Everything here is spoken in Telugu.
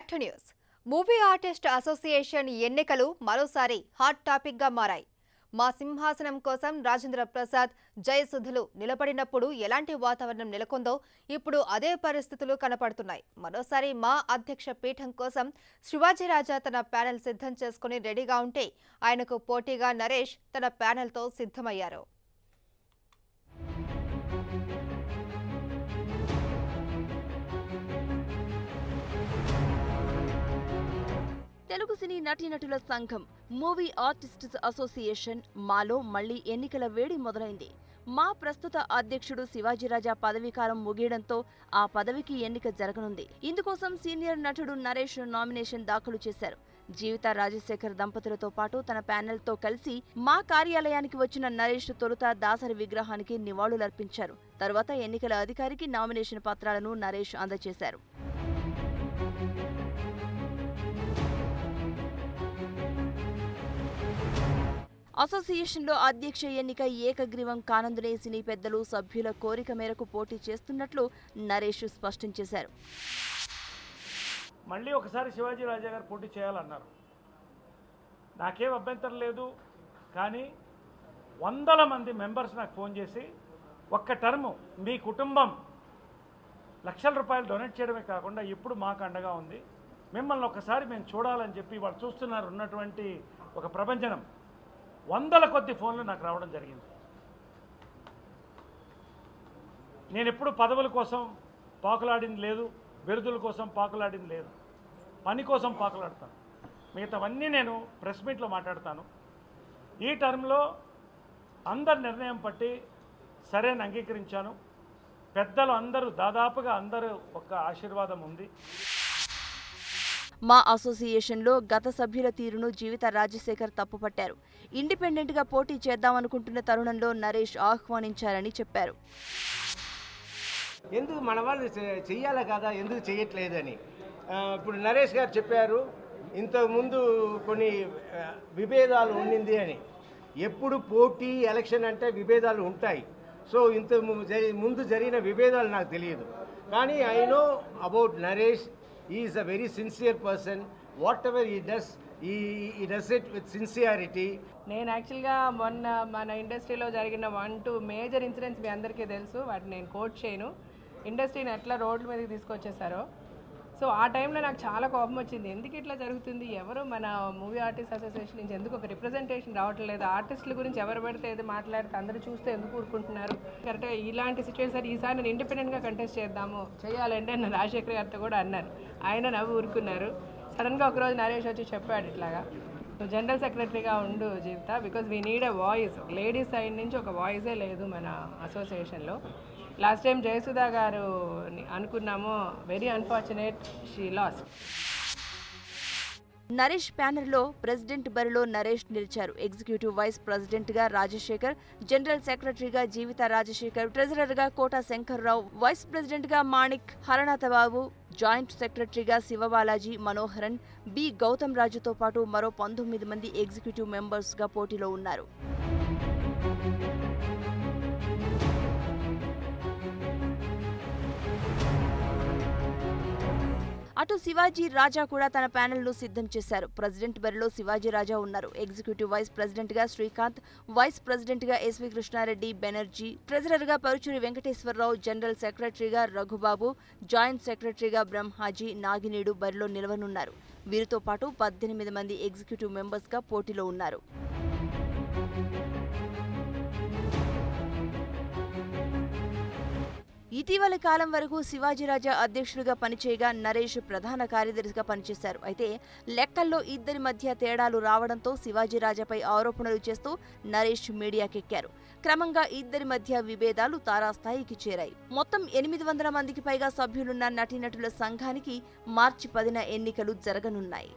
Back to news. Movie artist association ఎన్నికలు మరోసారి హాట్ టాపిక్ గా మారాయి. మా సింహాసనం కోసం రాజేంద్ర ప్రసాద్, జయసుధులు నిలబడినప్పుడు ఎలాంటి వాతావరణం నెలకొందో ఇప్పుడు అదే పరిస్థితులు కనపడుతున్నాయి. మరోసారి మా అధ్యక్ష పీఠం కోసం శివాజీరాజా తన ప్యానెల్ సిద్ధం చేసుకుని రెడీగా ఉంటే ఆయనకు పోటీగా నరేష్ తన ప్యానెల్తో సిద్ధమయ్యారు. తెలుగు సినీ నటీనటుల సంఘం మూవీ ఆర్టిస్ట్స్ అసోసియేషన్ మాలో మళ్లీ ఎన్నికల వేడి మొదలైంది. మా ప్రస్తుత అధ్యక్షుడు శివాజీరాజా పదవీకాలం ముగియడంతో ఆ పదవికి ఎన్నిక జరగనుంది. ఇందుకోసం సీనియర్ నటుడు నరేష్ నామినేషన్ దాఖలు చేశారు. జీవిత రాజశేఖర్ దంపతులతో పాటు తన ప్యానెల్తో కలిసి మా కార్యాలయానికి వచ్చిన నరేష్ తొలుత దాసరి విగ్రహానికి నివాళులర్పించారు. తరువాత ఎన్నికల అధికారికి నామినేషన్ పత్రాలను నరేష్ అందజేశారు. అసోసియేషన్లో అధ్యక్ష ఎన్నిక ఏకగ్రీవం కానందునే సినీ పెద్దలు సభ్యుల కోరిక మేరకు పోటీ చేస్తున్నట్లు నరేష్ స్పష్టం చేశారు. మళ్ళీ ఒకసారి శివాజీరాజా గారు పోటీ చేయాలన్నారు. నాకేం అభ్యంతరం లేదు, కానీ వందల మంది మెంబర్స్ నాకు ఫోన్ చేసి ఒక్క టర్ము మీ కుటుంబం లక్షల రూపాయలు డొనేట్ చేయడమే కాకుండా ఇప్పుడు మాకు అండగా ఉంది, మిమ్మల్ని ఒకసారి మేము చూడాలని చెప్పి వాళ్ళు చూస్తున్నారు. ఉన్నటువంటి ఒక ప్రపంచనం వందల కొద్ది ఫోన్లు నాకు రావడం జరిగింది. నేను ఎప్పుడు పదవుల కోసం పాకులాడింది లేదు, బిరుదుల కోసం పాకులాడింది లేదు, పని కోసం పాకులాడతాను. మిగతావన్నీ నేను ప్రెస్ మీట్లో మాట్లాడతాను. ఈ టర్మ్లో అందరు నిర్ణయం పట్టి సరైన అంగీకరించాను. పెద్దలు అందరూ దాదాపుగా అందరూ ఒక ఆశీర్వాదం ఉంది. మా అసోసియేషన్లో గత సభ్యుల తీరును జీవిత రాజశేఖర్ తప్పుపట్టారు. ఇండిపెండెంట్ గా పోటీ చేద్దామనుకుంటున్న తరుణంలో నరేష్ ఆహ్వానించారని చెప్పారు. ఎందుకు మన వాళ్ళు చెయ్యాలి కదా, ఎందుకు చేయట్లేదని ఇప్పుడు నరేష్ గారు చెప్పారు. ఇంతకుముందు కొన్ని విభేదాలు ఉండింది అని. ఎప్పుడు పోటీ ఎలక్షన్ అంటే విభేదాలు ఉంటాయి. సో ముందు జరిగిన విభేదాలు నాకు తెలియదు, కానీ I know about Naresh. He is a very sincere person. Whatever he does it with sincerity. నేను యాక్చువల్గా మొన్న మన ఇండస్ట్రీలో జరిగిన 1-2 మేజర్ ఇన్సిడెంట్స్ మీ అందరికీ తెలుసు. వాటిని నేను కోట్ చేయను. ఇండస్ట్రీని ఎట్లా రోడ్ల మీదకి తీసుకొచ్చేసారో. సో ఆ టైంలో నాకు చాలా కోపం వచ్చింది. ఎందుకు ఇట్లా జరుగుతుంది, ఎవరు మన మూవీ ఆర్టిస్ట్ అసోసియేషన్ నుంచి ఎందుకు ఒక రిప్రజెంటేషన్ రావట్లేదు, ఆర్టిస్టుల గురించి ఎవరు పెడితే ఏది మాట్లాడితే అందరూ చూస్తే ఎందుకు ఊరుకుంటున్నారు. కరెక్ట్గా ఇలాంటి సిచ్యువేషన్ ఈసారి నేను ఇండిపెండెంట్గా కంటెస్ట్ చేయాలంటే నేను రాజశేఖర్ గారితో కూడా అన్నాను. ఆయన నవ్వు ఊరుకున్నారు. సడన్గా ఒకరోజు నరేష్ వచ్చి చెప్పాడు ఇట్లాగా, నువ్వు జనరల్ సెక్రటరీగా ఉండు Jeevitha, because we need a voice. Ladies side నుంచి ఒక వాయిసే లేదు మన అసోసియేషన్లో. లాస్ట్ టైం జయసుధా గారు అనుకున్నాము, very unfortunate she lost. Naresh ప్యానెల్లో ప్రెసిడెంట్ బరిలో నరేష్ నిలిచారు. ఎగ్జిక్యూటివ్ వైస్ ప్రెసిడెంట్ గా రాజశేఖర్, జనరల్ సెక్రటరీగా జీవిత రాజశేఖర్, ట్రెజరర్ గా కోట శంకర్రావు, వైస్ ప్రెసిడెంట్ గా మాణిక్ హరణాథబాబు, జాయింట్ సెక్రటరీగా శివబాలాజీ, మనోహరన్, బి గౌతమ్ రాజుతో పాటు మరో 19 మంది ఎగ్జిక్యూటివ్ మెంబర్స్ గా పోటీలో ఉన్నారు. అటు శివాజీ రాజా కూడా తన ప్యానెల్ ను సిద్ధం చేశారు. ప్రెసిడెంట్ బరిలో శివాజీ రాజా ఉన్నారు. ఎగ్జిక్యూటివ్ వైస్ ప్రెసిడెంట్ గా శ్రీకాంత్, వైస్ ప్రెసిడెంట్ గా ఎస్వి కృష్ణారెడ్డి బెనర్జీ, ట్రెజరర్ గా పరుచూరి వెంకటేశ్వరరావు, జనరల్ సెక్రటరీగా రఘుబాబు, జాయింట్ సెక్రటరీగా బ్రహ్మాజీ, నాగినేడు బరిలో నిలవనున్నారు. వీరితో పాటు 18 మంది ఎగ్జిక్యూటివ్ మెంబర్స్ గా పోటీలో ఉన్నారు. ఇటీవలి కాలం వరకు శివాజీరాజా అధ్యక్షుడిగా పనిచేయగా నరేష్ ప్రధాన కార్యదర్శిగా పనిచేశారు. అయితే లెక్కల్లో ఇద్దరి మధ్య తేడాలు రావడంతో శివాజీరాజాపై ఆరోపణలు చేస్తూ నరేష్ మీడియాకెక్కారు. క్రమంగా ఇద్దరి మధ్య విభేదాలు తారాస్థాయికి చేరాయి. మొత్తం 800 మందికి పైగా సభ్యులున్న నటీనటుల సంఘానికి మార్చి 10న ఎన్నికలు జరగనున్నాయి.